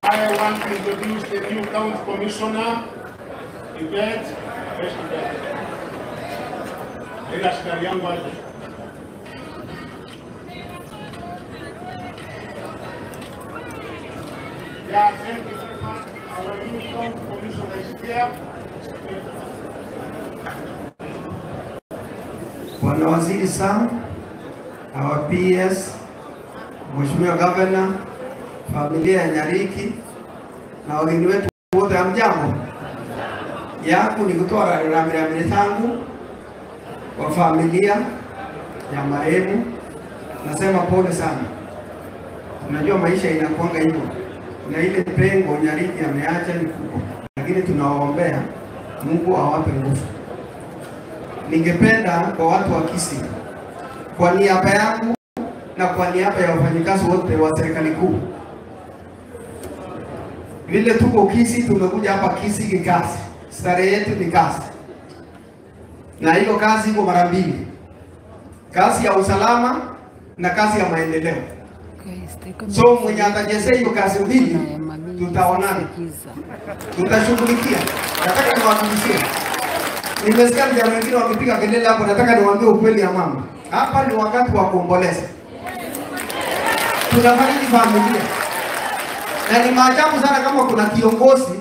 I want to introduce the new county commissioner, Yvette Westgate. Yeah, thank you very much. Our new county commissioner is here. Bwana Waziri Sam, our PS, Mheshimiwa Governor, familia ya Nyariki na wageni wetu wote, hamjambo. Yangu ni kutoa rambirambi zangu kwa familia ya marehemu. Nasema pole sana. Tunajua maisha inakuanga hivyo. Na ile pengo Nyariki ameacha ni kubwa. Lakini tunawaombea Mungu awape nguvu. Ningependa kwa watu wa Kisii, kwa niaba yangu na kwa niaba ya wafanyikazi wote wa serikali kuu, vile tuko Kisii, tumekuja hapa Kisii kikazi. Starehe yetu ni kazi. Na hiyo kazi iko mara mbili. Kazi ya usalama na kazi ya maendeleo. So mwenye atajezea hiyo kazi mbili, tutaonana. Tutashughulikia. Nataka niwahakikishie. Nimesikia vijana wengine wakipiga kelele hapo, nataka niwaambie ukweli ya mama. Hapa ni wakati wa kuomboleza. Tunafariki familia. Na ni maajabu sana kama kuna kiongozi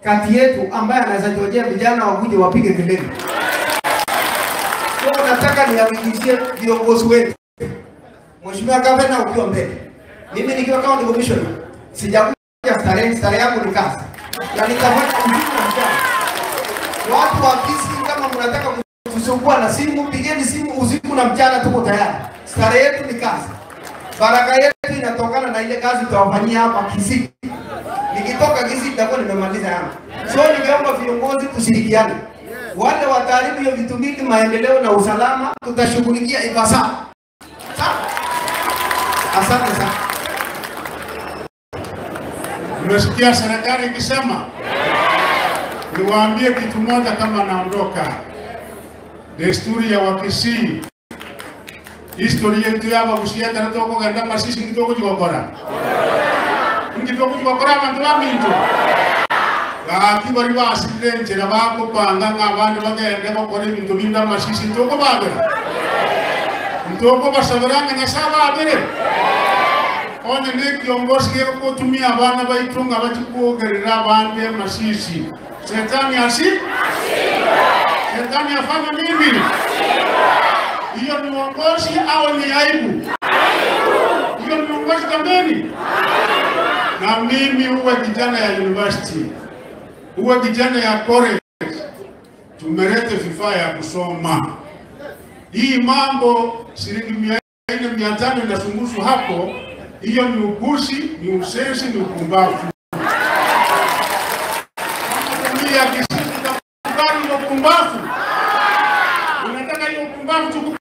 kati yetu ambaye anaweza jojea vijana wakuje wapige kelele. Kwa nataka niwahakikishie viongozi wetu. Mheshimiwa Governor ukiwa mbele. Mimi nikiwa county commissioner, sijakuja starehe yangu ni kazi. Na nitafanya usiku na mchana. Watu wa Kisii, kama mnataka kusumbua na simu, pigeni simu usiku na mchana, tuko tayari. Starehe yetu ni kazi. Baraka yetu inatokana na ile kazi tutawafanyia hapa Kisii. Nikitoka Kisii nitakuwa nimemaliza yangu. So ningeomba viongozi tushirikiane. Wale wataharibu hiyo vitu vingi, maendeleo na usalama, tutashughulikia ipasavyo. Sawa? Asante sana. Nimesikia serikali ikisema niwaambie kitu moja kama naondoka. Desturi ya Wakisii, historia yetu ya Wabusia na toko ganda masisi kitoko chikokora. Kitoko chikokora bantu baminto. Bakibari basirenge na bakopanga ng'abandi bagende bakora ibintu binda masisi toko bagera. Ntoko basabaranga nyasaba abere. Onye ne kiongozi yeko kutumia abana baitunga batikuogerera abandi masisi. Shetani ashindwe. Shetani afanye nini? Hiyo ni uongozi au ni aibu? Hiyo ni uongozi kamili. Na mimi uwe kijana ya university, uwe kijana ya college, tumelete vifaa ya kusoma. Hii mambo shilingi 400-500 inasumbufu hapo, hiyo ni upuzi, ni usesi, ni upumbavu. Ya Kisii tukubali upumbavu. Unataka hiyo upumbavu